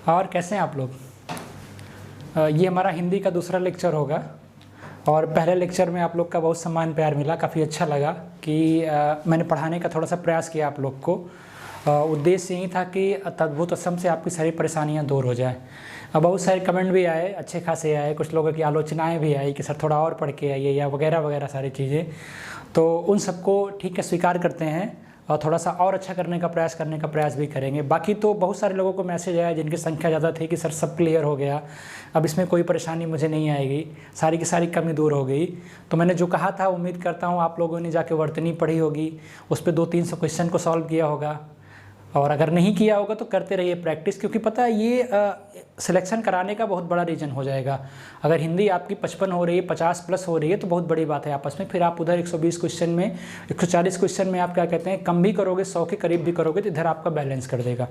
और कैसे हैं आप लोग? ये हमारा हिंदी का दूसरा लेक्चर होगा और पहले लेक्चर में आप लोग का बहुत सम्मान प्यार मिला, काफ़ी अच्छा लगा कि मैंने पढ़ाने का थोड़ा सा प्रयास किया आप लोग को। उद्देश्य यही था कि तद्भुत असम से आपकी सारी परेशानियां दूर हो जाए। बहुत सारे कमेंट भी आए, अच्छे खासे आए, कुछ लोगों की आलोचनाएं भी आई कि सर थोड़ा और पढ़ के आइए या वगैरह वगैरह सारी चीज़ें। तो उन सबको ठीक है स्वीकार करते हैं और थोड़ा सा और अच्छा करने का प्रयास भी करेंगे। बाकी तो बहुत सारे लोगों को मैसेज आया जिनकी संख्या ज़्यादा थी कि सर सब क्लियर हो गया, अब इसमें कोई परेशानी मुझे नहीं आएगी, सारी की सारी कमी दूर हो गई। तो मैंने जो कहा था उम्मीद करता हूँ आप लोगों ने जाके वर्तनी पढ़ी होगी, उस पर 200-300 क्वेश्चन को सॉल्व किया होगा, और अगर नहीं किया होगा तो करते रहिए प्रैक्टिस, क्योंकि पता है ये सिलेक्शन कराने का बहुत बड़ा रीज़न हो जाएगा। अगर हिंदी आपकी 55 हो रही है, 50 प्लस हो रही है तो बहुत बड़ी बात है आपस में। फिर आप उधर 120 क्वेश्चन में, 140 क्वेश्चन में आप क्या कहते हैं कम भी करोगे, 100 के करीब भी करोगे तो इधर आपका बैलेंस कर देगा।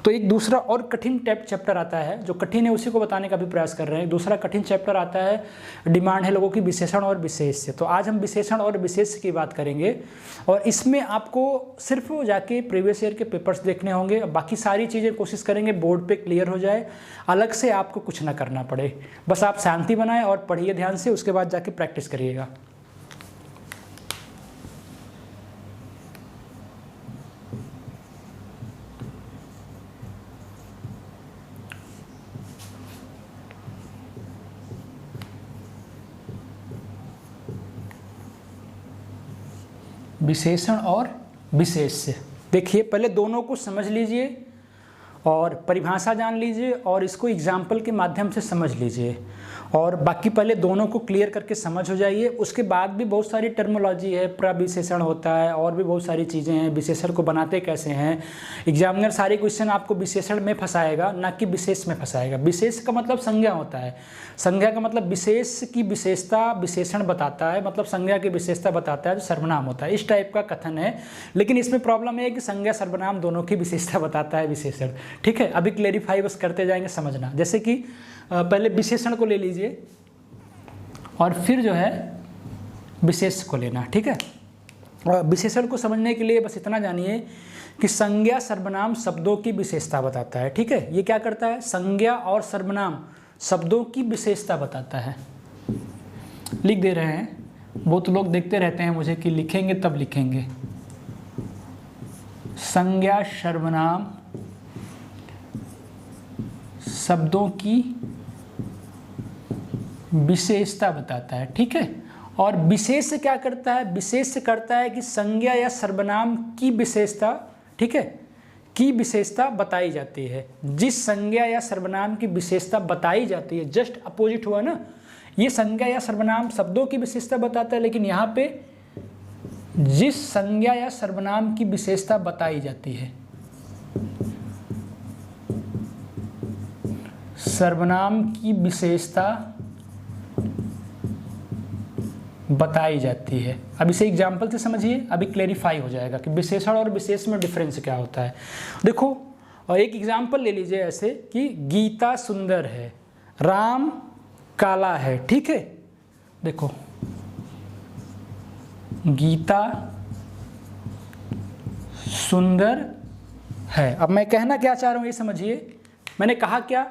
तो एक दूसरा और कठिन चैप्टर आता है, जो कठिन है उसी को बताने का भी प्रयास कर रहे हैं। दूसरा कठिन चैप्टर आता है, डिमांड है लोगों की विशेषण और विशेष्य। तो आज हम विशेषण और विशेष्य की बात करेंगे और इसमें आपको सिर्फ जाके प्रीवियस ईयर के पेपर्स देखने होंगे, बाकी सारी चीज़ें कोशिश करेंगे बोर्ड पे क्लियर हो जाए, अलग से आपको कुछ ना करना पड़े। बस आप शांति बनाएं और पढ़िए ध्यान से, उसके बाद जाके प्रैक्टिस करिएगा। विशेषण और विशेष्य, देखिए पहले दोनों को समझ लीजिए और परिभाषा जान लीजिए और इसको एग्जाम्पल के माध्यम से समझ लीजिए, और बाकी पहले दोनों को क्लियर करके समझ हो जाइए। उसके बाद भी बहुत सारी टर्मोलॉजी है, प्रविशेषण होता है और भी बहुत सारी चीज़ें हैं, विशेषण को बनाते कैसे हैं। एग्जामिनर सारे क्वेश्चन आपको विशेषण में फंसाएगा, ना कि विशेष में फंसाएगा। विशेष का मतलब संज्ञा होता है, संज्ञा का मतलब विशेष की विशेषता विशेषण बताता है, मतलब संज्ञा की विशेषता बताता है जो सर्वनाम होता है, इस टाइप का कथन है। लेकिन इसमें प्रॉब्लम है कि संज्ञा सर्वनाम दोनों की विशेषता बताता है विशेषण। ठीक है, अभी क्लेरिफाई बस करते जाएंगे, समझना। जैसे कि पहले विशेषण को ले लीजिए और फिर जो है विशेष को लेना। ठीक है, विशेषण को समझने के लिए बस इतना जानिए कि संज्ञा सर्वनाम शब्दों की विशेषता बताता है। ठीक है, ये क्या करता है, संज्ञा और सर्वनाम शब्दों की विशेषता बताता है। लिख दे रहे हैं, बहुत लोग देखते रहते हैं मुझे कि लिखेंगे तब लिखेंगे। संज्ञा सर्वनाम शब्दों की विशेषता बताता है। ठीक है, और विशेष क्या करता है, विशेष करता है कि संज्ञा या सर्वनाम की विशेषता, ठीक है, की विशेषता बताई जाती है। जिस संज्ञा या सर्वनाम की विशेषता बताई जाती है, जस्ट अपोजिट हुआ ना, ये संज्ञा या सर्वनाम शब्दों की विशेषता बताता है, लेकिन यहाँ पे जिस संज्ञा या सर्वनाम की विशेषता बताई जाती है, सर्वनाम की विशेषता बताई जाती है। अब इसे एग्जाम्पल से समझिए, अभी क्लेरिफाई हो जाएगा कि विशेषण और विशेष में डिफरेंस क्या होता है। देखो, और एक एग्जाम्पल ले लीजिए ऐसे कि गीता सुंदर है, राम काला है। ठीक है, देखो गीता सुंदर है। अब मैं कहना क्या चाह रहा हूं ये समझिए। मैंने कहा क्या,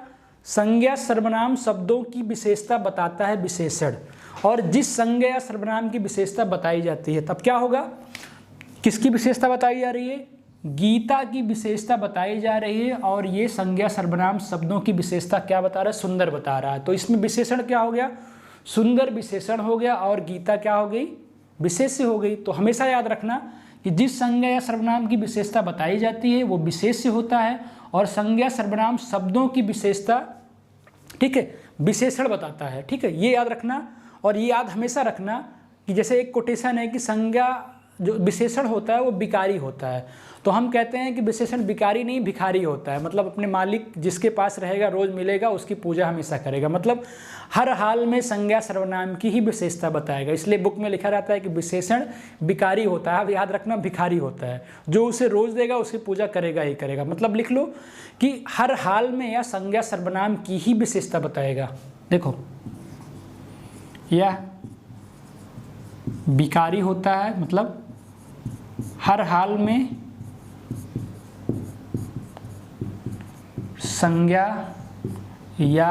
संज्ञा सर्वनाम शब्दों की विशेषता बताता है विशेषण, और जिस संज्ञा या सर्वनाम की विशेषता बताई जाती है तब क्या होगा, किसकी विशेषता बताई जा रही है, गीता की विशेषता बताई जा रही है, और ये संज्ञा सर्वनाम शब्दों की विशेषता क्या बता रहा है, सुंदर बता रहा है। तो इसमें विशेषण क्या हो गया, सुंदर विशेषण हो गया, और गीता क्या हो गई, विशेष्य हो गई। तो हमेशा याद रखना कि जिस संज्ञा या सर्वनाम की विशेषता बताई जाती है वो विशेष्य होता है, और संज्ञा सर्वनाम शब्दों की विशेषता, ठीक है, विशेषण बताता है। ठीक है, ये याद रखना। और ये याद हमेशा रखना कि जैसे एक कोटेशन है कि संज्ञा जो विशेषण होता है वो विकारी होता है, तो हम कहते हैं कि विशेषण विकारी नहीं भिखारी होता है। मतलब अपने मालिक जिसके पास रहेगा, रोज मिलेगा, उसकी पूजा हमेशा करेगा, मतलब हर हाल में संज्ञा सर्वनाम की ही विशेषता बताएगा। इसलिए बुक में लिखा रहता है कि विशेषण विकारी होता है, अब याद रखना भिखारी होता है, जो उसे रोज देगा उसकी पूजा करेगा ही करेगा। मतलब लिख लो कि हर हाल में या संज्ञा सर्वनाम की ही विशेषता बताएगा। देखो, यह विकारी होता है, मतलब हर हाल में संज्ञा या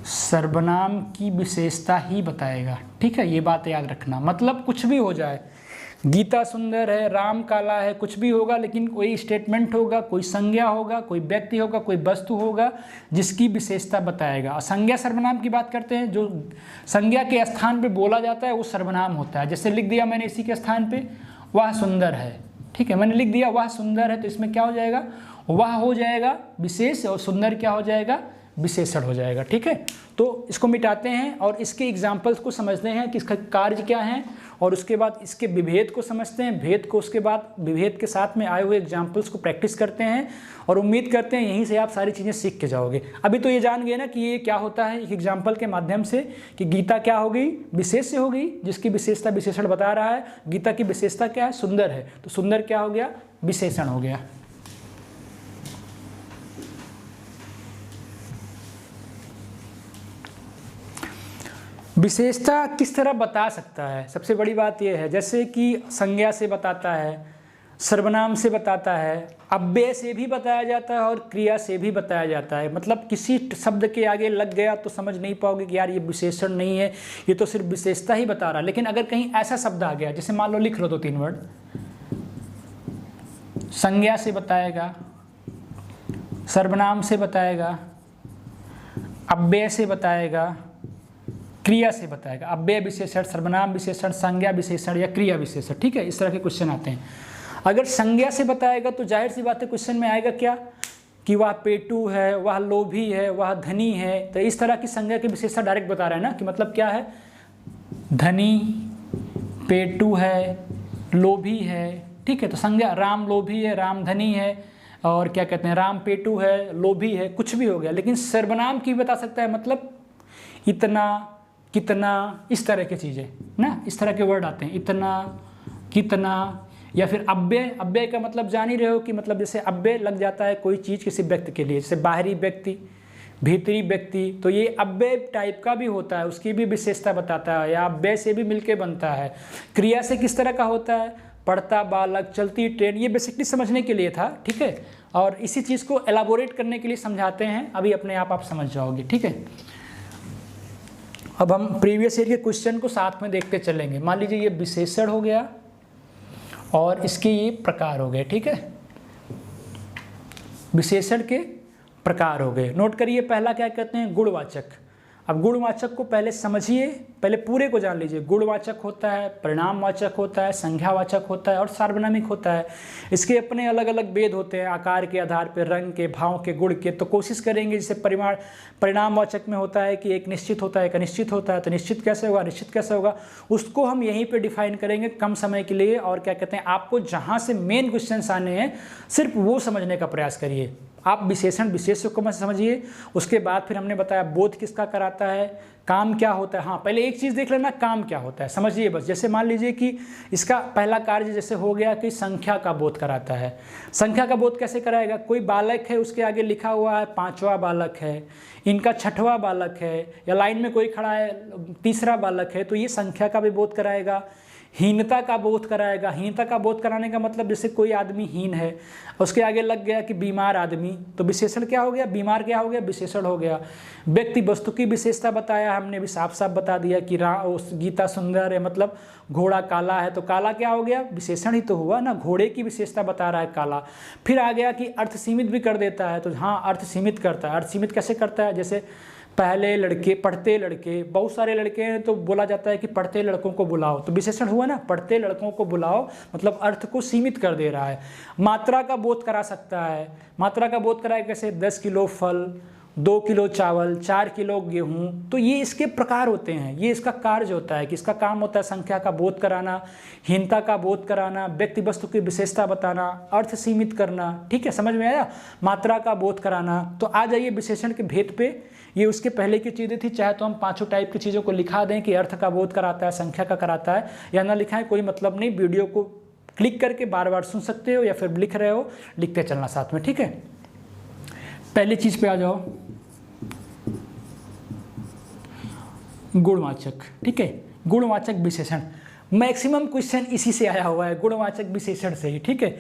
सर्वनाम की विशेषता ही बताएगा। ठीक है, ये बात याद रखना। मतलब कुछ भी हो जाए, गीता सुंदर है, राम काला है, कुछ भी होगा, लेकिन कोई स्टेटमेंट होगा, कोई संज्ञा होगा, कोई व्यक्ति होगा, कोई वस्तु होगा जिसकी विशेषता बताएगा। और संज्ञा सर्वनाम की बात करते हैं, जो संज्ञा के स्थान पे बोला जाता है वो सर्वनाम होता है। जैसे लिख दिया मैंने इसी के स्थान पे वह सुंदर है। ठीक है, मैंने लिख दिया वह सुंदर है, तो इसमें क्या हो जाएगा, वह हो जाएगा विशेष और सुंदर क्या हो जाएगा, विशेषण हो जाएगा। ठीक है, तो इसको मिटाते हैं और इसके एग्जाम्पल्स को समझते हैं कि इसका कार्य क्या है, और उसके बाद इसके विभेद को समझते हैं, भेद को, उसके बाद विभेद के साथ में आए हुए एग्जाम्पल्स को प्रैक्टिस करते हैं, और उम्मीद करते हैं यहीं से आप सारी चीज़ें सीख के जाओगे। अभी तो ये जान गए ना कि ये क्या होता है एक एग्जाम्पल के माध्यम से, कि गीता क्या हो गई, विशेष हो गई, जिसकी विशेषता विशेषण बता रहा है। गीता की विशेषता क्या है, सुंदर है, तो सुंदर क्या हो गया, विशेषण हो गया। विशेषता किस तरह बता सकता है, सबसे बड़ी बात यह है, जैसे कि संज्ञा से बताता है, सर्वनाम से बताता है, अव्यय से भी बताया जाता है और क्रिया से भी बताया जाता है। मतलब किसी शब्द के आगे लग गया तो समझ नहीं पाओगे कि यार ये विशेषण नहीं है, ये तो सिर्फ विशेषता ही बता रहा है। लेकिन अगर कहीं ऐसा शब्द आ गया, जैसे मान लो लिख लो 2-3 वर्ड, संज्ञा से बताएगा, सर्वनाम से बताएगा, अव्यय से बताएगा, क्रिया से बताएगा। अव्यय विशेषण, सर्वनाम विशेषण, संज्ञा विशेषण या क्रिया विशेषण। ठीक है, इस तरह के क्वेश्चन आते हैं। अगर संज्ञा से बताएगा तो जाहिर सी बात है क्वेश्चन में आएगा क्या, कि वह पेटू है, वह लोभी है, वह धनी है। तो इस तरह की संज्ञा की विशेषता डायरेक्ट बता रहा है ना, कि मतलब क्या है, धनी, पेटू है, लोभी है। ठीक है, तो संज्ञा राम लोभी है, राम धनी है, और क्या कहते हैं, राम पेटू है, लोभी है, कुछ भी हो गया। लेकिन सर्वनाम की बता सकता है, मतलब इतना, कितना, इस तरह की चीज़ें ना, इस तरह के वर्ड आते हैं, इतना, कितना। या फिर अव्यय, अव्यय का मतलब जान ही रहे हो कि मतलब जैसे अव्यय लग जाता है कोई चीज़ किसी व्यक्ति के लिए, जैसे बाहरी व्यक्ति, भीतरी व्यक्ति, तो ये अव्यय टाइप का भी होता है, उसकी भी विशेषता बताता है, या अव्यय से भी मिलके बनता है। क्रिया से किस तरह का होता है, पढ़ता बालक, चलती ट्रेन, ये बेसिकली समझने के लिए था। ठीक है, और इसी चीज़ को एलाबोरेट करने के लिए समझाते हैं, अभी अपने आप समझ जाओगे। ठीक है, अब हम प्रीवियस ईयर के क्वेश्चन को साथ में देखते चलेंगे। मान लीजिए ये विशेषण हो गया और इसके ये प्रकार हो गए। ठीक है, विशेषण के प्रकार हो गए। नोट करिए, पहला क्या कहते हैं, गुणवाचक। अब गुणवाचक को पहले समझिए, पहले पूरे को जान लीजिए। गुणवाचक होता है, परिणामवाचक होता है, संख्यावाचक होता है और सार्वनामिक होता है। इसके अपने अलग अलग भेद होते हैं, आकार के आधार पर, रंग के, भाव के, गुण के। तो कोशिश करेंगे, जैसे परिणामवाचक में होता है कि एक निश्चित होता है, एक अनिश्चित होता है। तो निश्चित कैसे होगा, निश्चित कैसे होगा, उसको हम यहीं पर डिफाइन करेंगे कम समय के लिए। और क्या कहते हैं, आपको जहाँ से मेन क्वेश्चन आने हैं सिर्फ वो समझने का प्रयास करिए। आप विशेषण विशेष्य को समझिए, उसके बाद फिर हमने बताया बोध किसका कराता है, काम क्या होता है। हाँ, पहले एक चीज़ देख लेना, काम क्या होता है समझिए बस। जैसे मान लीजिए कि इसका पहला कार्य जैसे हो गया कि संख्या का बोध कराता है। संख्या का बोध कैसे कराएगा, कोई बालक है, उसके आगे लिखा हुआ है 5वां बालक है, इनका 6वां बालक है, या लाइन में कोई खड़ा है 3रा बालक है, तो ये संख्या का भी बोध कराएगा। हीनता का बोध कराएगा। हीनता का बोध कराने का मतलब जैसे कोई आदमी हीन है, उसके आगे लग गया कि बीमार आदमी, तो विशेषण क्या हो गया, बीमार क्या हो गया, विशेषण हो गया। व्यक्ति वस्तु की विशेषता बताया हमने, भी साफ साफ बता दिया कि गीता सुंदर है, मतलब घोड़ा काला है, तो काला क्या हो गया, विशेषण ही तो हुआ ना, घोड़े की विशेषता बता रहा है काला। फिर आ गया कि अर्थ सीमित भी कर देता है, तो हाँ अर्थ सीमित करता है। अर्थ सीमित कैसे करता है, जैसे पहले लड़के, पढ़ते लड़के, बहुत सारे लड़के हैं तो बोला जाता है कि पढ़ते लड़कों को बुलाओ, तो विशेषण हुआ ना, पढ़ते लड़कों को बुलाओ, मतलब अर्थ को सीमित कर दे रहा है। मात्रा का बोध करा सकता है। मात्रा का बोध कराए कैसे, 10 किलो फल, 2 किलो चावल, 4 किलो गेहूँ, तो ये इसके प्रकार होते हैं, ये इसका कार्य होता है कि इसका काम होता है संख्या का बोध कराना, हीनता का बोध कराना, व्यक्ति वस्तु की विशेषता बताना, अर्थ सीमित करना। ठीक है, समझ में आया, मात्रा का बोध कराना। तो आ जाइए विशेषण के भेद पे। ये उसके पहले की चीज़ें थी, चाहे तो हम 5 टाइप की चीज़ों को लिखा दें कि अर्थ का बोध कराता है, संख्या का कराता है, या ना लिखाएं, कोई मतलब नहीं। वीडियो को क्लिक करके बार बार सुन सकते हो, या फिर लिख रहे हो लिखते चलना साथ में। ठीक है, पहली चीज़ पे आ जाओ, गुणवाचक। ठीक है, गुणवाचक विशेषण। मैक्सिमम क्वेश्चन इसी से आया हुआ है, गुणवाचक विशेषण से ही, ठीक है।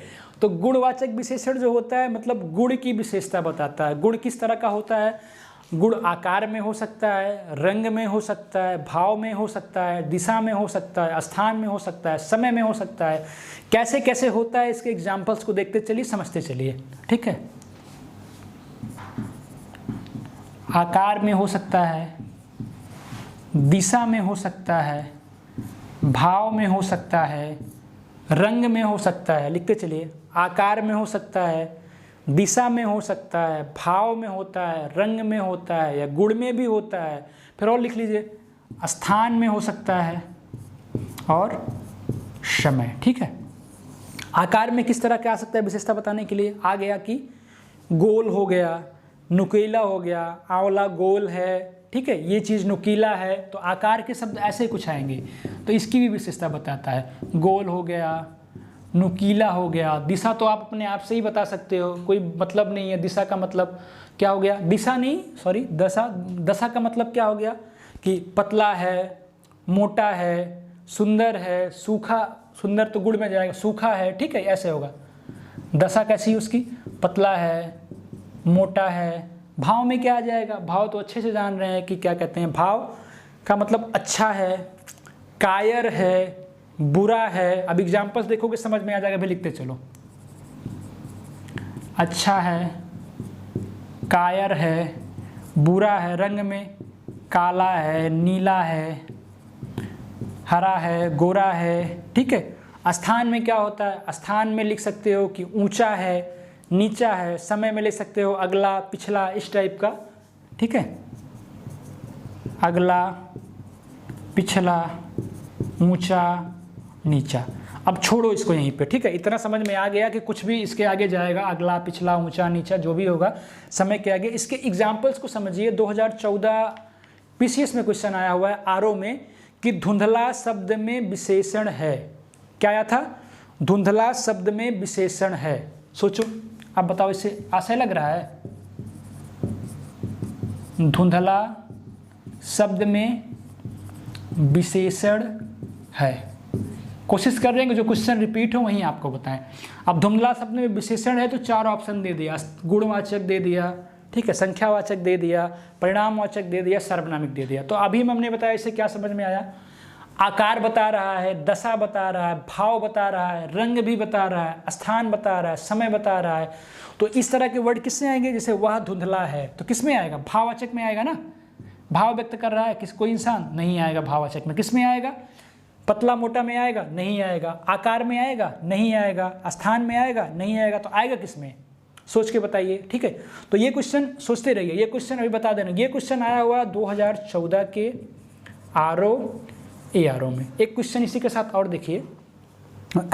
तो गुणवाचक विशेषण जो होता है मतलब गुण की विशेषता बताता है। गुण किस तरह का होता है? गुण आकार में हो सकता है, रंग में हो सकता है, भाव में हो सकता है, दिशा में हो सकता है, स्थान में हो सकता है, समय में हो सकता है। कैसे कैसे होता है इसके एग्जाम्पल्स को देखते चलिए, समझते चलिए, ठीक है। आकार में हो सकता है, दिशा में हो सकता है, भाव में हो सकता है, रंग में हो सकता है। लिखते चलिए, आकार में हो सकता है, दिशा में हो सकता है, भाव में होता है, रंग में होता है, या गुण में भी होता है। फिर और लिख लीजिए, स्थान में हो सकता है और समय, ठीक है। आकार में किस तरह का आ सकता है विशेषता बताने के लिए? आ गया कि गोल हो गया, नुकीला हो गया, आंवला गोल है, ठीक है, ये चीज़ नुकीला है, तो आकार के शब्द ऐसे कुछ आएंगे, तो इसकी भी विशेषता बताता है। गोल हो गया, नुकीला हो गया। दिशा तो आप अपने आप से ही बता सकते हो, कोई मतलब नहीं है। दिशा का मतलब क्या हो गया? दिशा नहीं, सॉरी, दशा। दशा का मतलब क्या हो गया कि पतला है, मोटा है, सुंदर है, सूखा। सुंदर तो गुण में जाएगा, सूखा है, ठीक है, ऐसे होगा। दशा कैसी उसकी? पतला है, मोटा है। भाव में क्या आ जाएगा? भाव तो अच्छे से जान रहे हैं कि क्या कहते हैं। भाव का मतलब अच्छा है, कायर है, बुरा है। अब एग्जाम्पल्स देखोगे समझ में आ जाएगा, भी लिखते चलो। अच्छा है, कायर है, बुरा है, रंग में काला है, नीला है, हरा है, गोरा है, ठीक है। स्थान में क्या होता है? स्थान में लिख सकते हो कि ऊंचा है, नीचा है। समय में लिख सकते हो अगला, पिछला, इस टाइप का, ठीक है। अगला, पिछला, ऊंचा, नीचा। अब छोड़ो इसको यहीं पे, ठीक है। इतना समझ में आ गया कि कुछ भी इसके आगे जाएगा, अगला, पिछला, ऊंचा, नीचा, जो भी होगा समय के आगे। इसके एग्जाम्पल्स को समझिए। 2014 पीसीएस में क्वेश्चन आया हुआ है आरओ में कि धुंधला शब्द में विशेषण है। क्या आया था? धुंधला शब्द में विशेषण है। सोचो, अब बताओ, इससे आशय लग रहा है? धुंधला शब्द में विशेषण है। कोशिश कर रहे हैं कि जो क्वेश्चन रिपीट हो वहीं आपको बताएं। अब धुंधला शब्द में विशेषण है तो 4 ऑप्शन दे दिया। गुणवाचक दे दिया, ठीक है, संख्यावाचक दे दिया, परिणामवाचक दे दिया, सार्वनामिक दे दिया। तो अभी हमने बताया, इससे क्या समझ में आया? आकार बता रहा है, दशा बता रहा है, भाव बता रहा है, रंग भी बता रहा है, स्थान बता रहा है, समय बता रहा है। तो इस तरह के वर्ड किसमें आएंगे? जैसे वह धुंधला है तो किस में आएगा? भाववाचक में आएगा ना। भाव व्यक्त कर रहा है किस कोई इंसान, नहीं आएगा भाववाचक में। किस में आएगा? पतला मोटा में आएगा? नहीं आएगा। आकार में आएगा? नहीं आएगा। स्थान में आएगा? नहीं आएगा। तो आएगा किस में? सोच के बताइए, ठीक है। तो ये क्वेश्चन सोचते रहिए। ये क्वेश्चन अभी बता देना, ये क्वेश्चन आया हुआ 2014 के आरओ एआरओ में। एक क्वेश्चन इसी के साथ और देखिए,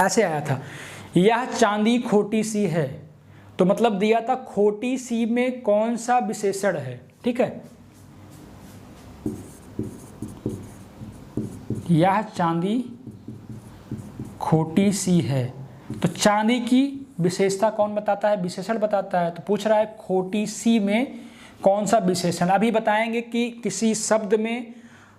ऐसे आया था, यह चांदी खोटी सी है। तो मतलब दिया था खोटी सी में कौन सा विशेषण है, ठीक है। यह चांदी खोटी सी है, तो चांदी की विशेषता कौन बताता है? विशेषण बताता है। तो पूछ रहा है खोटी सी में कौन सा विशेषण। अभी बताएंगे कि किसी शब्द में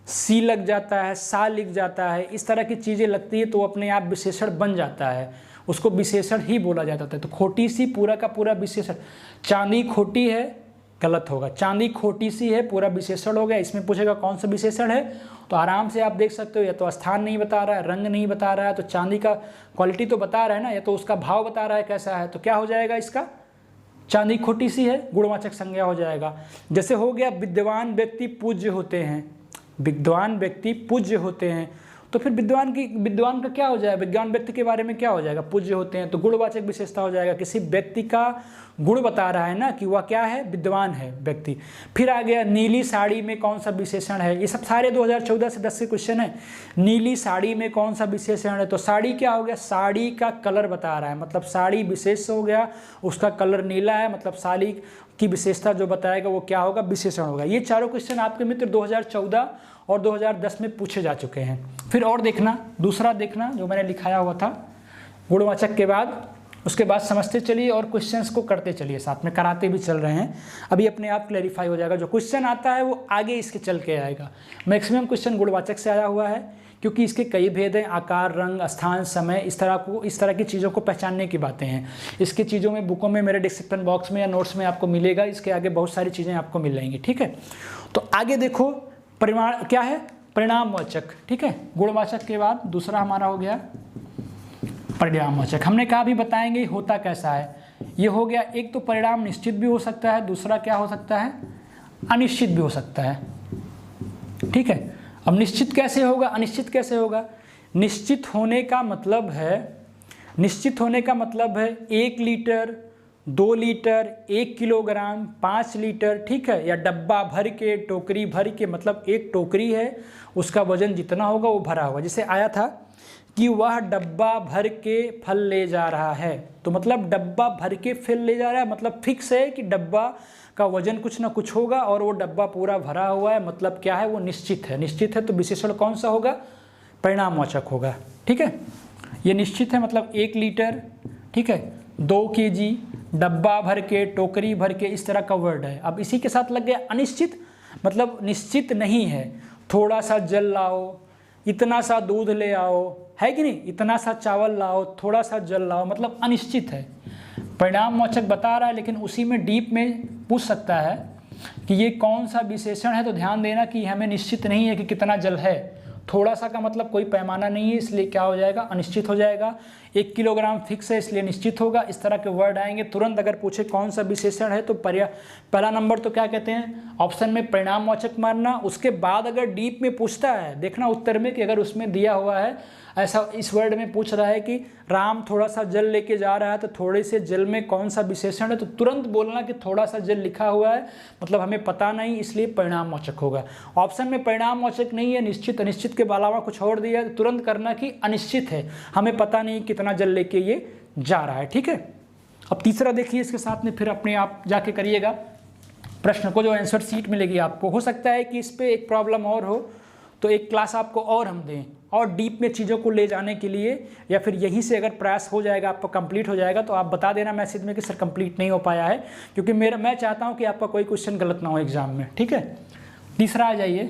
सी लग जाता है, सा लिख जाता है, इस तरह की चीज़ें लगती है तो अपने आप विशेषण बन जाता है, उसको विशेषण ही बोला जाता है। तो खोटी सी पूरा का पूरा विशेषण। चांदी खोटी है, गलत होगा। चांदी खोटी सी है पूरा विशेषण हो गया। इसमें पूछेगा कौन सा विशेषण है, तो आराम से आप देख सकते हो, या तो स्थान नहीं बता रहा है, रंग नहीं बता रहा है, तो चांदी का क्वालिटी तो बता रहा है ना, या तो उसका भाव बता रहा है कैसा है, तो क्या हो जाएगा इसका? चांदी खोटी सी है, गुणवाचक संज्ञा हो जाएगा। जैसे हो गया विद्वान व्यक्ति पूज्य होते हैं, विद्वान व्यक्ति पूज्य होते हैं, तो फिर विद्वान का क्या हो जाएगा? विद्वान व्यक्ति के बारे में क्या हो जाएगा? पूज्य होते हैं, तो गुणवाचक विशेषता हो जाएगा। किसी व्यक्ति का गुण बता रहा है ना कि वह क्या है, विद्वान है व्यक्ति। फिर आ गया नीली साड़ी में कौन सा विशेषण है। ये सब सारे 2014 से 10 के क्वेश्चन है। नीली साड़ी में कौन सा विशेषण है, तो साड़ी क्या हो गया? साड़ी का कलर बता रहा है, मतलब साड़ी विशेष हो गया, उसका कलर नीला है, मतलब साड़ी की विशेषता जो बताएगा वो क्या होगा? विशेषण होगा। ये चारों क्वेश्चन आपके मित्र 2014 और 2010 में पूछे जा चुके हैं। फिर और देखना, दूसरा देखना जो मैंने लिखाया हुआ था गुणवाचक के बाद, उसके बाद समझते चलिए और क्वेश्चंस को करते चलिए, साथ में कराते भी चल रहे हैं। अभी अपने आप क्लैरिफाई हो जाएगा। जो क्वेश्चन आता है वो आगे इसके चल के आएगा। मैक्सिमम क्वेश्चन गुणवाचक से आया हुआ है, क्योंकि इसके कई भेद हैं, आकार, रंग, स्थान, समय, इस तरह की चीज़ों को पहचानने की बातें हैं। इसकी चीज़ों में बुकों में, मेरे डिस्क्रिप्शन बॉक्स में या नोट्स में आपको मिलेगा, इसके आगे बहुत सारी चीज़ें आपको मिल जाएंगी। ठीक है, तो आगे देखो परिमाण क्या है, परिणामवाचक। ठीक है, गुणवाचक के बाद दूसरा हमारा हो गया परिणामवाचक। हमने कहा भी बताएंगे होता कैसा है। ये हो गया, एक तो परिणाम निश्चित भी हो सकता है, दूसरा क्या हो सकता है, अनिश्चित भी हो सकता है। ठीक है, अब निश्चित कैसे होगा, अनिश्चित कैसे होगा? निश्चित होने का मतलब है 1 लीटर, 2 लीटर, 1 किलोग्राम, 5 लीटर। ठीक है, या डब्बा भर के, टोकरी भर के, मतलब एक टोकरी है, उसका वजन जितना होगा वो भरा होगा। जैसे आया था कि वह डब्बा भर के फल ले जा रहा है, तो मतलब डब्बा भर के फल ले जा रहा है, मतलब फिक्स है कि डब्बा का वजन कुछ ना कुछ होगा और वो डब्बा पूरा भरा हुआ है, मतलब क्या है, वो निश्चित है। निश्चित है तो विशेषण कौन सा होगा, परिणामवाचक होगा। ठीक है, ये निश्चित है मतलब 1 लीटर, ठीक है, 2 केजी, डब्बा भर के, टोकरी भर के, इस तरह का वर्ड है। अब इसी के साथ लग गया अनिश्चित, मतलब निश्चित नहीं है, थोड़ा सा जल लाओ, इतना सा दूध ले आओ, है कि नहीं, इतना सा चावल लाओ, थोड़ा सा जल लाओ, मतलब अनिश्चित है। परिणामवाचक बता रहा है, लेकिन उसी में डीप में पूछ सकता है कि ये कौन सा विशेषण है, तो ध्यान देना कि हमें निश्चित नहीं है कि कितना जल है। थोड़ा सा का मतलब कोई पैमाना नहीं है, इसलिए क्या हो जाएगा, अनिश्चित हो जाएगा। 1 किलोग्राम फिक्स है, इसलिए निश्चित होगा। इस तरह के वर्ड आएंगे तुरंत। अगर पूछे कौन सा विशेषण है तो पहला नंबर तो क्या कहते हैं, ऑप्शन में परिणामवाचक मानना। उसके बाद अगर डीप में पूछता है, देखना उत्तर में कि अगर उसमें दिया हुआ है ऐसा, इस वर्ड में पूछ रहा है कि राम थोड़ा सा जल लेके जा रहा है, तो थोड़े से जल में कौन सा विशेषण है, तो तुरंत बोलना कि थोड़ा सा जल लिखा हुआ है, मतलब हमें पता नहीं, इसलिए परिणामवाचक होगा। ऑप्शन में परिणामवाचक नहीं है, निश्चित अनिश्चित के अलावा कुछ और दिया है, तो तुरंत करना कि अनिश्चित है, हमें पता नहीं कितना जल लेके ये जा रहा है। ठीक है, अब तीसरा देखिए, इसके साथ में फिर अपने आप जाके करिएगा प्रश्न को, जो आंसर सीट मिलेगी आपको। हो सकता है कि इस पर एक प्रॉब्लम और हो, तो एक क्लास आपको और हम दें, और डीप में चीज़ों को ले जाने के लिए, या फिर यहीं से अगर प्रयास हो जाएगा, आपका कंप्लीट हो जाएगा, तो आप बता देना मैसेज में कि सर कंप्लीट नहीं हो पाया है, क्योंकि मैं चाहता हूं कि आपका कोई क्वेश्चन गलत ना हो एग्जाम में। ठीक है, तीसरा आ जाइए,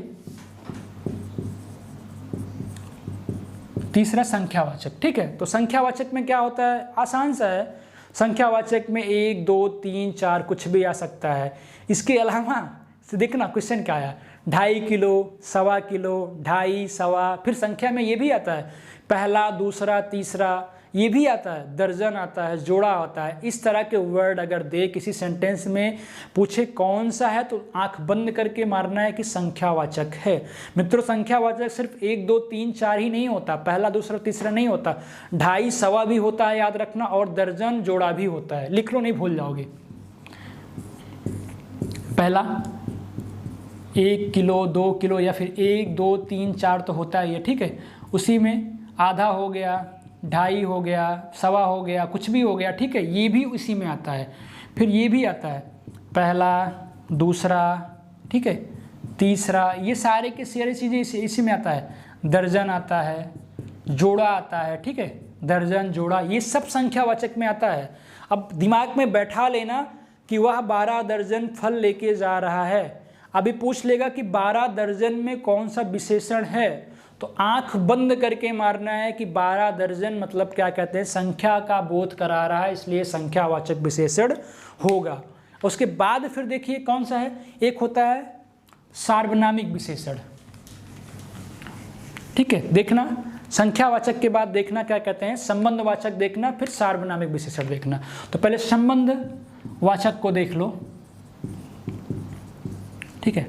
तीसरा संख्यावाचक। ठीक है, तो संख्यावाचक में क्या होता है, आसान सा है। संख्यावाचक में 1, 2, 3, 4 कुछ भी आ सकता है। इसके अलावा देखना क्वेश्चन क्या आया, 2.5 किलो, 1.25 किलो, 2.5, 1.25, फिर संख्या में ये भी आता है, पहला, दूसरा, तीसरा, ये भी आता है, दर्जन आता है, जोड़ा आता है। इस तरह के वर्ड अगर दे किसी सेंटेंस में, पूछे कौन सा है, तो आंख बंद करके मारना है कि संख्यावाचक है। मित्रों, संख्यावाचक सिर्फ 1, 2, 3, 4 ही नहीं होता, पहला, दूसरा, तीसरा नहीं होता, 2.5, 1.25 भी होता है, याद रखना, और दर्जन, जोड़ा भी होता है। लिख लो, नहीं भूल जाओगे। पहला 1 किलो, 2 किलो, या फिर 1, 2, 3, 4 तो होता ही है। ठीक है, उसी में आधा हो गया, 2.5 हो गया, 1.25 हो गया, कुछ भी हो गया। ठीक है, ये भी इसी में आता है। फिर ये भी आता है, पहला, दूसरा, ठीक है, तीसरा, ये सारे के सारी चीज़ें इसी में आता है। दर्जन आता है, जोड़ा आता है। ठीक है, दर्जन, जोड़ा, ये सब संख्यावाचक में आता है। अब दिमाग में बैठा लेना कि वह 12 दर्जन फल लेके जा रहा है। अभी पूछ लेगा कि 12 दर्जन में कौन सा विशेषण है, तो आंख बंद करके मारना है कि 12 दर्जन मतलब क्या कहते हैं, संख्या का बोध करा रहा है, इसलिए संख्यावाचक विशेषण होगा। उसके बाद फिर देखिए कौन सा है, एक होता है सार्वनामिक विशेषण। ठीक है, देखना संख्यावाचक के बाद देखना क्या कहते हैं, संबंधवाचक देखना, फिर सार्वनामिक विशेषण देखना। तो पहले संबंधवाचक को देख लो। ठीक है,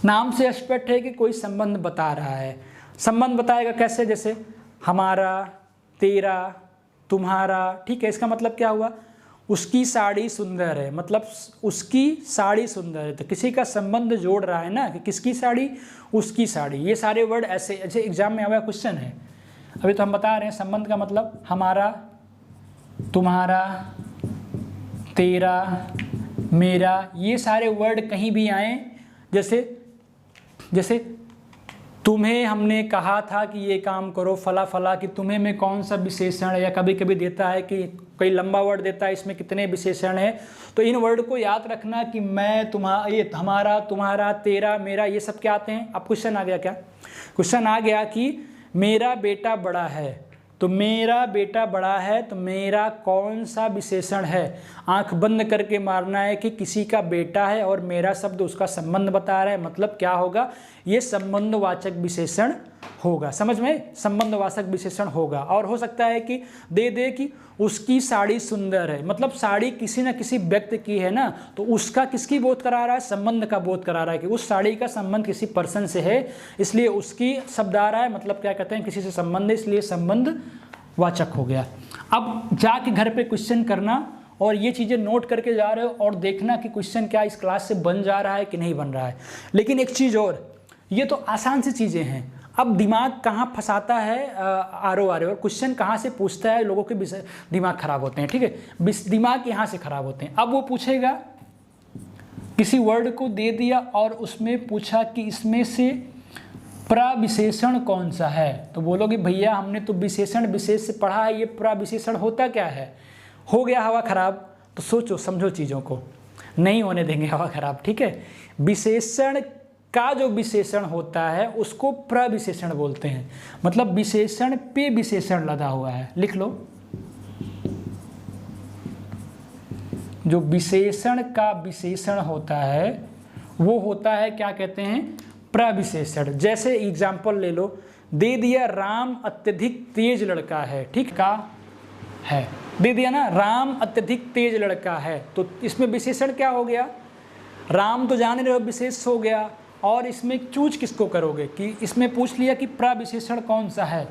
नाम से स्पष्ट है कि कोई संबंध बता रहा है। संबंध बताएगा कैसे, जैसे हमारा, तेरा, तुम्हारा। ठीक है, इसका मतलब क्या हुआ, उसकी साड़ी सुंदर है, मतलब उसकी साड़ी सुंदर है, तो किसी का संबंध जोड़ रहा है ना, कि किसकी साड़ी, उसकी साड़ी। ये सारे वर्ड ऐसे ऐसे एग्जाम में आया क्वेश्चन है। अभी तो हम बता रहे हैं संबंध का मतलब हमारा, तुम्हारा, तेरा, मेरा, ये सारे वर्ड कहीं भी आए, जैसे तुम्हें हमने कहा था कि ये काम करो फला फला, कि तुम्हें में कौन सा विशेषण है, या कभी कभी देता है कि कोई लंबा वर्ड देता है इसमें कितने विशेषण है, तो इन वर्ड को याद रखना कि मैं, तुम्हारा, ये हमारा, तुम्हारा, तेरा, मेरा, ये सब क्या आते हैं। अब क्वेश्चन आ गया क्या, क्वेश्चन आ गया कि मेरा बेटा बड़ा है, तो मेरा बेटा बड़ा है तो मेरा कौन सा विशेषण है। आंख बंद करके मारना है कि किसी का बेटा है और मेरा शब्द उसका संबंध बता रहा है, मतलब क्या होगा, ये संबंधवाचक विशेषण होगा। समझ में, संबंधवाचक विशेषण होगा। और हो सकता है कि दे दे कि उसकी साड़ी सुंदर है, मतलब साड़ी किसी न किसी व्यक्ति की है ना, तो उसका किसकी बोध करा रहा है, संबंध का बोध करा रहा है कि उस साड़ी का संबंध किसी पर्सन से है, इसलिए उसकी शब्द आ रहा है, मतलब क्या कहते हैं, किसी से संबंध है, इसलिए संबंध वाचक हो गया। अब जाके घर पे क्वेश्चन करना और ये चीज़ें नोट करके जा रहे हो और देखना कि क्वेश्चन क्या इस क्लास से बन जा रहा है कि नहीं बन रहा है। लेकिन एक चीज़ और, ये तो आसान सी चीज़ें हैं, अब दिमाग कहाँ फंसाता है आरो और क्वेश्चन कहाँ से पूछता है, लोगों के दिमाग खराब होते हैं, ठीक है, दिमाग यहाँ से खराब होते हैं। अब वो पूछेगा, किसी वर्ड को दे दिया और उसमें पूछा कि इसमें से प्रविशेषण कौन सा है, तो बोलोगे भैया हमने तो विशेषण विशेष से पढ़ा है, ये प्रविशेषण होता क्या है। हो गया हवा खराब, तो सोचो समझो चीज़ों को, नहीं होने देंगे हवा खराब, ठीक है। विशेषण का जो विशेषण होता है उसको प्रविशेषण बोलते हैं, मतलब विशेषण पे विशेषण लगा हुआ है। लिख लो, जो विशेषण का विशेषण होता है वो होता है, क्या कहते हैं, प्रविशेषण। जैसे एग्जाम्पल ले लो, दे दिया राम अत्यधिक तेज लड़का है, ठीक का है, दे दिया ना, राम अत्यधिक तेज लड़का है, तो इसमें विशेषण क्या हो गया, राम तो जान रहे हो विशेष हो गया, और इसमें चूज किसको करोगे कि इसमें पूछ लिया कि प्रविशेषण कौन सा है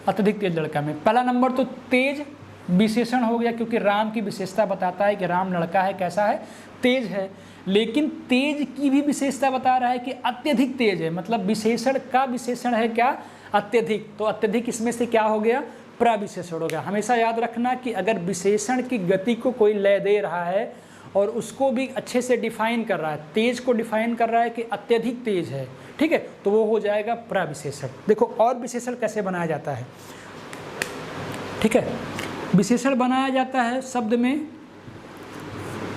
अत्यधिक तेज लड़का में। पहला नंबर तो तेज विशेषण हो गया, क्योंकि राम की विशेषता बताता है कि राम लड़का है, कैसा है, तेज है। लेकिन तेज की भी विशेषता बता रहा है कि अत्यधिक तेज है, मतलब विशेषण का विशेषण है क्या, अत्यधिक, तो अत्यधिक इसमें से क्या हो गया, प्रविशेषण हो गया। हमेशा याद रखना कि अगर विशेषण की गति को कोई लय दे रहा है और उसको भी अच्छे से डिफाइन कर रहा है, तेज को डिफाइन कर रहा है कि अत्यधिक तेज है, ठीक है, तो वो हो जाएगा प्रविशेषण। देखो और विशेषण कैसे बनाया जाता है, ठीक है, विशेषण बनाया जाता है शब्द में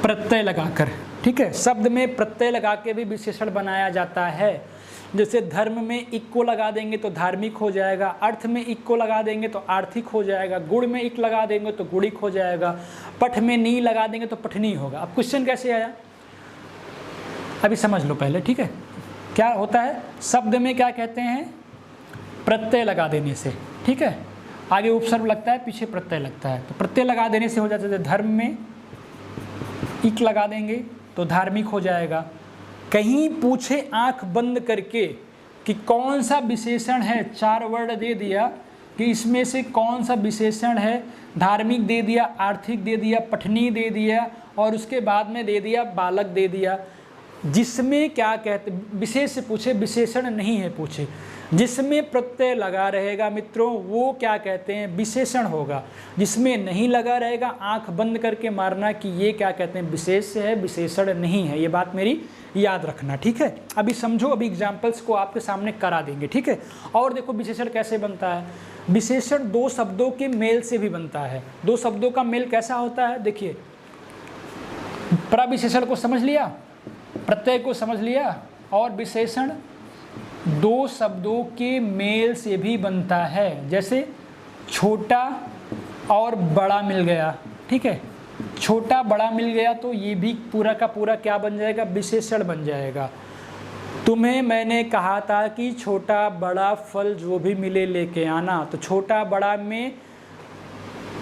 प्रत्यय लगाकर, ठीक है, शब्द में प्रत्यय लगा के भी विशेषण बनाया जाता है। जैसे धर्म में इक को लगा देंगे तो धार्मिक हो जाएगा, अर्थ में इक को लगा देंगे तो आर्थिक हो जाएगा, गुण में इक लगा देंगे तो गुणिक हो जाएगा, पठ में नी लगा देंगे तो पठनी होगा। अब क्वेश्चन कैसे आया, अभी समझ लो पहले, ठीक है। क्या होता है, शब्द में क्या कहते हैं, प्रत्यय लगा देने से, ठीक है, आगे उपसर्ग लगता है, पीछे प्रत्यय लगता है, तो प्रत्यय लगा देने से हो जाता है। धर्म में इक लगा देंगे तो धार्मिक हो जाएगा। कहीं पूछे आंख बंद करके कि कौन सा विशेषण है, 4 वर्ड दे दिया कि इसमें से कौन सा विशेषण है, धार्मिक दे दिया, आर्थिक दे दिया, पठनी दे दिया, और उसके बाद में दे दिया बालक दे दिया। जिसमें क्या कहते, विशेष से पूछे, विशेषण नहीं है पूछे, जिसमें प्रत्यय लगा रहेगा मित्रों वो क्या कहते हैं, विशेषण होगा। जिसमें नहीं लगा रहेगा आंख बंद करके मारना कि ये क्या कहते हैं, विशेष है, विशेषण नहीं है। ये बात मेरी याद रखना, ठीक है। अभी समझो, अभी एग्जाम्पल्स को आपके सामने करा देंगे, ठीक है। और देखो विशेषण कैसे बनता है, विशेषण 2 शब्दों के मेल से भी बनता है। 2 शब्दों का मेल कैसा होता है, देखिए, प्रविशेषण को समझ लिया, प्रत्यय को समझ लिया, और विशेषण 2 शब्दों के मेल से भी बनता है। जैसे छोटा और बड़ा मिल गया, ठीक है, छोटा बड़ा मिल गया तो ये भी पूरा का पूरा क्या बन जाएगा, विशेषण बन जाएगा। तुम्हें मैंने कहा था कि छोटा बड़ा फल जो भी मिले लेके आना, तो छोटा बड़ा में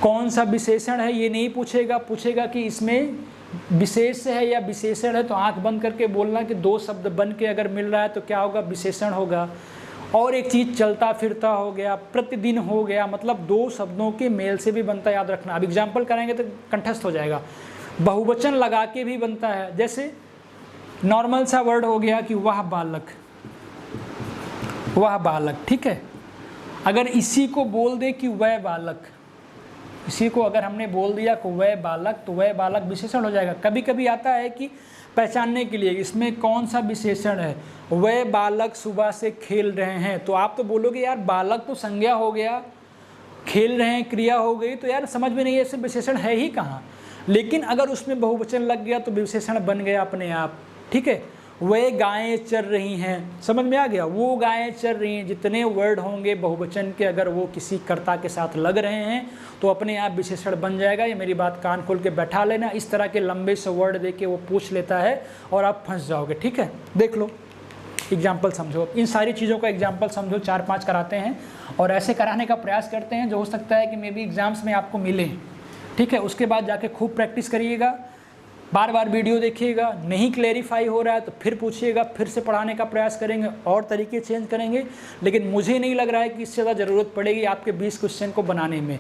कौन सा विशेषण है ये नहीं पूछेगा, पूछेगा कि इसमें विशेष है या विशेषण है, तो आंख बंद करके बोलना कि 2 शब्द बन के अगर मिल रहा है तो क्या होगा, विशेषण होगा। और एक चीज़ चलता फिरता हो गया, प्रतिदिन हो गया, मतलब 2 शब्दों के मेल से भी बनता, याद रखना। अब एग्जाम्पल कराएंगे तो कंठस्थ हो जाएगा। बहुवचन लगा के भी बनता है, जैसे नॉर्मल सा वर्ड हो गया कि वह बालक, वह बालक, ठीक है। अगर इसी को बोल दे कि वह बालक, इसी को अगर हमने बोल दिया कि वह बालक, तो वह बालक विशेषण हो जाएगा। कभी कभी आता है कि पहचानने के लिए इसमें कौन सा विशेषण है। वह बालक सुबह से खेल रहे हैं, तो आप तो बोलोगे यार बालक तो संज्ञा हो गया, खेल रहे हैं क्रिया हो गई, तो यार समझ में नहीं, ऐसे विशेषण है ही कहाँ। लेकिन अगर उसमें बहुवचन लग गया तो विशेषण बन गया अपने आप, ठीक है। वह गायें चर रही हैं, समझ में आ गया, वो गायें चर रही हैं। जितने वर्ड होंगे बहुवचन के अगर वो किसी कर्ता के साथ लग रहे हैं तो अपने आप विशेषण बन जाएगा। ये मेरी बात कान खोल के बैठा लेना। इस तरह के लंबे से वर्ड देके वो पूछ लेता है और आप फंस जाओगे, ठीक है। देख लो एग्जाम्पल समझो, इन सारी चीज़ों का एग्जाम्पल समझो, 4-5 कराते हैं और ऐसे कराने का प्रयास करते हैं जो हो सकता है कि मे बी एग्जाम्स में आपको मिले, ठीक है। उसके बाद जाके खूब प्रैक्टिस करिएगा, बार बार वीडियो देखिएगा, नहीं क्लेरिफाई हो रहा है तो फिर पूछिएगा, फिर से पढ़ाने का प्रयास करेंगे और तरीके चेंज करेंगे। लेकिन मुझे नहीं लग रहा है कि इससे ज़्यादा ज़रूरत पड़ेगी आपके 20 क्वेश्चन को बनाने में।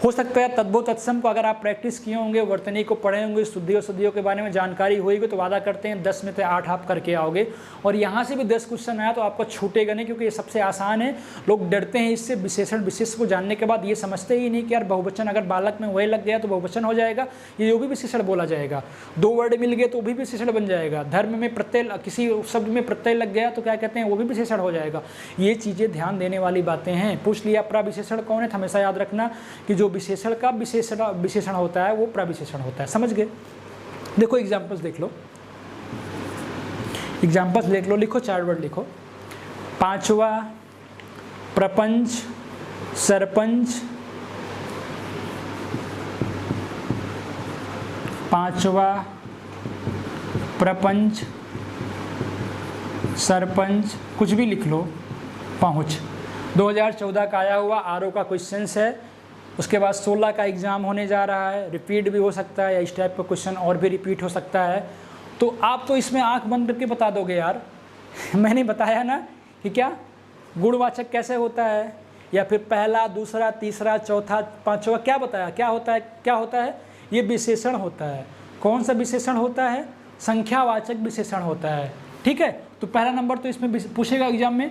हो सकता है तद्भुत तत्सम को अगर आप प्रैक्टिस किए होंगे, वर्तनी को पढ़े होंगे, शुद्धि और शुद्धियों के बारे में जानकारी होगी, तो वादा करते हैं 10 में से 8 आप करके आओगे। और यहाँ से भी 10 क्वेश्चन आया तो आपको छूटेगा नहीं, क्योंकि ये सबसे आसान है। लोग डरते हैं इससे, विशेषण विशेष को जानने के बाद ये समझते ही नहीं कि यार बहुवचन अगर बालक में वही लग गया तो बहुवचन हो जाएगा, ये भी विशेषण बोला जाएगा। 2 वर्ड मिल गए तो भी विशेषण बन जाएगा। धर्म में प्रत्यय, किसी शब्द में प्रत्यय लग गया तो क्या कहते हैं, वो भी विशेषण हो जाएगा। ये चीज़ें ध्यान देने वाली बातें हैं। पूछ लिया प्रविशेषण कौन है, हमेशा याद रखना कि जो विशेषण का विशेषण होता है वो प्रविशेषण होता है। समझ गए। देखो एग्जांपल्स देख लो, एग्जांपल्स देख लो, लिखो 4 वर्ड लिखो। 5वां प्रपंच, सरपंच, 5वां प्रपंच, सरपंच, कुछ भी लिख लो, पहुँच। 2014 का आया हुआ आरओ का क्वेश्चंस है। उसके बाद 16 का एग्ज़ाम होने जा रहा है, रिपीट भी हो सकता है या इस टाइप का क्वेश्चन और भी रिपीट हो सकता है। तो आप तो इसमें आंख बंद करके बता दोगे यार मैंने बताया ना कि क्या गुणवाचक कैसे होता है, या फिर पहला, दूसरा, तीसरा, चौथा, 5वां, क्या बताया, क्या होता है, क्या होता है, ये विशेषण होता है। कौन सा विशेषण होता है, संख्यावाचक विशेषण होता है, ठीक है। तो पहला नंबर तो इसमें पूछेगा एग्जाम में,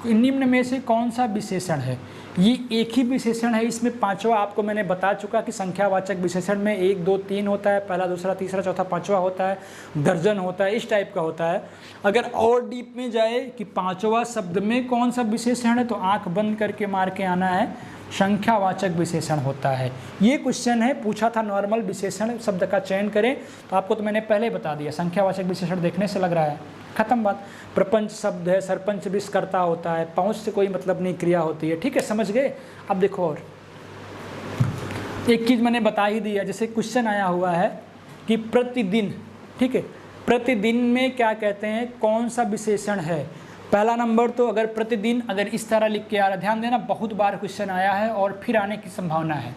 निम्न में से कौन सा विशेषण है। ये एक ही विशेषण है, इसमें 5वां आपको मैंने बता चुका कि संख्यावाचक विशेषण में 1, 2, 3 होता है, पहला, दूसरा, तीसरा, चौथा, 5वां होता है, दर्जन होता है, इस टाइप का होता है। अगर और डीप में जाए कि 5वां शब्द में कौन सा विशेषण है, तो आंख बंद करके मार के आना है, संख्यावाचक विशेषण होता है। ये क्वेश्चन है, पूछा था नॉर्मल विशेषण शब्द का चयन करें, तो आपको तो मैंने पहले बता दिया, संख्यावाचक विशेषण देखने से लग रहा है, खत्म बात। प्रपंच शब्द है, सरपंच भी कर्ता होता है, पहुँच से कोई मतलब नहीं, क्रिया होती है, ठीक है, समझ गए। अब देखो और एक चीज़ मैंने बता ही दिया, जैसे क्वेश्चन आया हुआ है कि प्रतिदिन, ठीक है, प्रतिदिन में क्या कहते हैं, कौन सा विशेषण है। पहला नंबर तो अगर प्रतिदिन अगर इस तरह लिख के आ रहा, ध्यान देना बहुत बार क्वेश्चन आया है और फिर आने की संभावना है।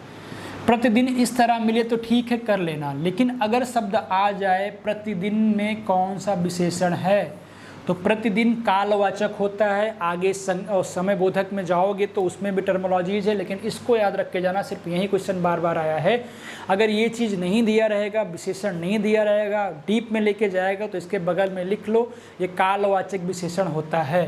प्रतिदिन इस तरह मिले तो ठीक है, कर लेना। लेकिन अगर शब्द आ जाए प्रतिदिन में कौन सा विशेषण है, तो प्रतिदिन कालवाचक होता है। आगे समय बोधक में जाओगे तो उसमें भी टर्मोलॉजीज है, लेकिन इसको याद रख के जाना, सिर्फ यही क्वेश्चन बार बार आया है। अगर ये चीज़ नहीं दिया रहेगा, विशेषण नहीं दिया रहेगा, डीप में लेके जाएगा, तो इसके बगल में लिख लो ये कालवाचक विशेषण होता है।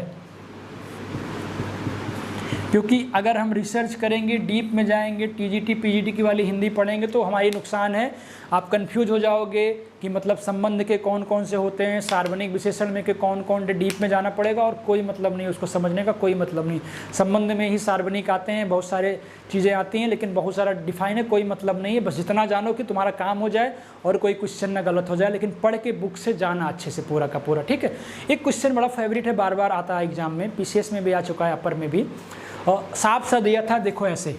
क्योंकि अगर हम रिसर्च करेंगे, डीप में जाएंगे, टीजीटी पीजीटी की वाली हिंदी पढ़ेंगे, तो हमारी नुकसान है, आप कंफ्यूज हो जाओगे कि मतलब संबंध के कौन कौन से होते हैं, सार्वजनिक विशेषण में के कौन कौन, डीप में जाना पड़ेगा और कोई मतलब नहीं, उसको समझने का कोई मतलब नहीं। संबंध में ही सार्वजनिक आते हैं, बहुत सारे चीज़ें आती हैं, लेकिन बहुत सारा डिफाइन है, कोई मतलब नहीं है। बस जितना जानो कि तुम्हारा काम हो जाए और कोई क्वेश्चन ना गलत हो जाए, लेकिन पढ़ के बुक से जाना अच्छे से पूरा का पूरा, ठीक है। एक क्वेश्चन बड़ा फेवरेट है, बार बार आता है एग्जाम में, पीसीएस में भी आ चुका है, अपर में भी, और साफ सा दिया था, देखो ऐसे,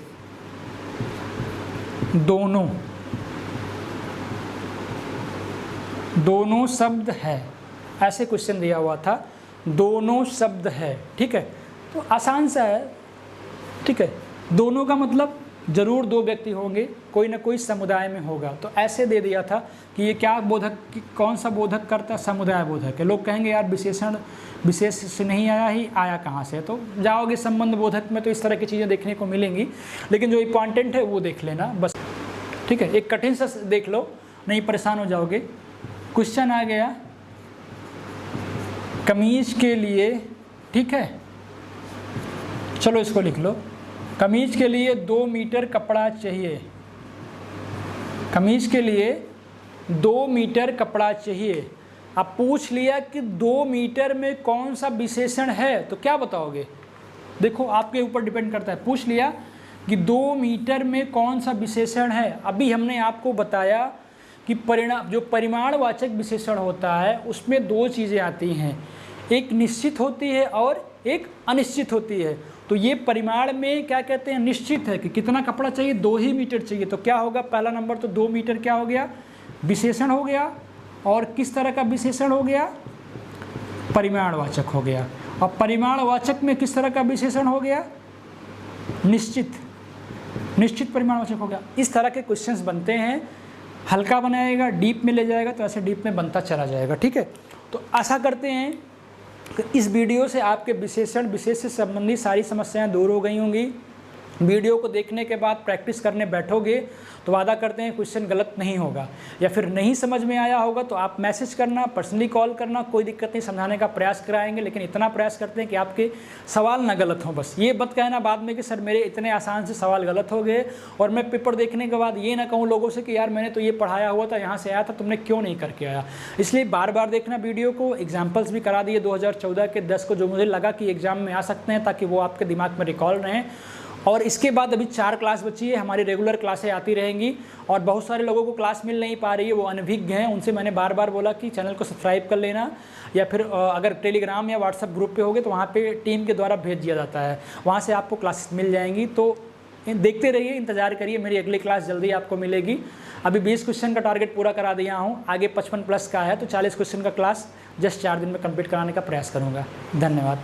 दोनों शब्द है, ऐसे क्वेश्चन दिया हुआ था, दोनों शब्द है, ठीक है। तो आसान सा है, ठीक है। दोनों का मतलब जरूर 2 व्यक्ति होंगे, कोई ना कोई समुदाय में होगा। तो ऐसे दे दिया था कि ये क्या बोधक, कौन सा बोधक करता, समुदाय बोधक है। लोग कहेंगे यार विशेषण विशेष से नहीं आया, ही आया कहाँ से, तो जाओगे संबंध बोधक में तो इस तरह की चीज़ें देखने को मिलेंगी। लेकिन जो इम्पॉर्टेंट है वो देख लेना बस, ठीक है। एक कठिन सा देख लो, नहीं परेशान हो जाओगे। क्वेश्चन आ गया कमीज के लिए, ठीक है, चलो इसको लिख लो। कमीज के लिए 2 मीटर कपड़ा चाहिए, कमीज के लिए 2 मीटर कपड़ा चाहिए। अब पूछ लिया कि 2 मीटर में कौन सा विशेषण है, तो क्या बताओगे? देखो आपके ऊपर डिपेंड करता है। पूछ लिया कि 2 मीटर में कौन सा विशेषण है। अभी हमने आपको बताया कि जो परिमाणवाचक विशेषण होता है उसमें 2 चीज़ें आती हैं, एक निश्चित होती है और एक अनिश्चित होती है। तो ये परिमाण में क्या कहते हैं, निश्चित है कि कितना कपड़ा चाहिए, 2 ही मीटर चाहिए। तो क्या होगा, पहला नंबर तो 2 मीटर क्या हो गया, विशेषण हो गया। और किस तरह का विशेषण हो गया, परिमाणवाचक हो गया। और परिमाणवाचक में किस तरह का विशेषण हो गया, निश्चित परिमाणवाचक हो गया। इस तरह के क्वेश्चंस बनते हैं, हल्का बनाएगा, डीप में ले जाएगा, तो ऐसे डीप में बनता चला जाएगा। ठीक है, तो आशा करते हैं कि इस वीडियो से आपके विशेष से संबंधित सारी समस्याएं दूर हो गई होंगी। वीडियो को देखने के बाद प्रैक्टिस करने बैठोगे तो वादा करते हैं क्वेश्चन गलत नहीं होगा। या फिर नहीं समझ में आया होगा तो आप मैसेज करना, पर्सनली कॉल करना, कोई दिक्कत नहीं, समझाने का प्रयास कराएंगे। लेकिन इतना प्रयास करते हैं कि आपके सवाल ना गलत हों। बस ये मत कहना बाद में कि सर मेरे इतने आसान से सवाल गलत हो गए, और मैं पेपर देखने के बाद ये ना कहूँ लोगों से कि यार मैंने तो ये पढ़ाया हुआ था, यहाँ से आया था, तुमने क्यों नहीं करके आया। इसलिए बार बार देखना वीडियो को। एग्जाम्पल्स भी करा दिए 2014 के 10 को, जो मुझे लगा कि एग्जाम में आ सकते हैं, ताकि वो आपके दिमाग में रिकॉल रहें। और इसके बाद अभी 4 क्लास बची है, हमारी रेगुलर क्लासें आती रहेंगी। और बहुत सारे लोगों को क्लास मिल नहीं पा रही है, वो अनभिज्ञ हैं, उनसे मैंने बार बार बोला कि चैनल को सब्सक्राइब कर लेना, या फिर अगर टेलीग्राम या व्हाट्सएप ग्रुप पे होगे तो वहाँ पे टीम के द्वारा भेज दिया जाता है, वहाँ से आपको क्लासेस मिल जाएंगी। तो देखते रहिए, इंतजार करिए, मेरी अगली क्लास जल्दी आपको मिलेगी। अभी 20 क्वेश्चन का टारगेट पूरा करा दिया हूँ, आगे 55 प्लस का है, तो 40 क्वेश्चन का क्लास जस्ट 4 दिन में कंप्लीट कराने का प्रयास करूँगा। धन्यवाद।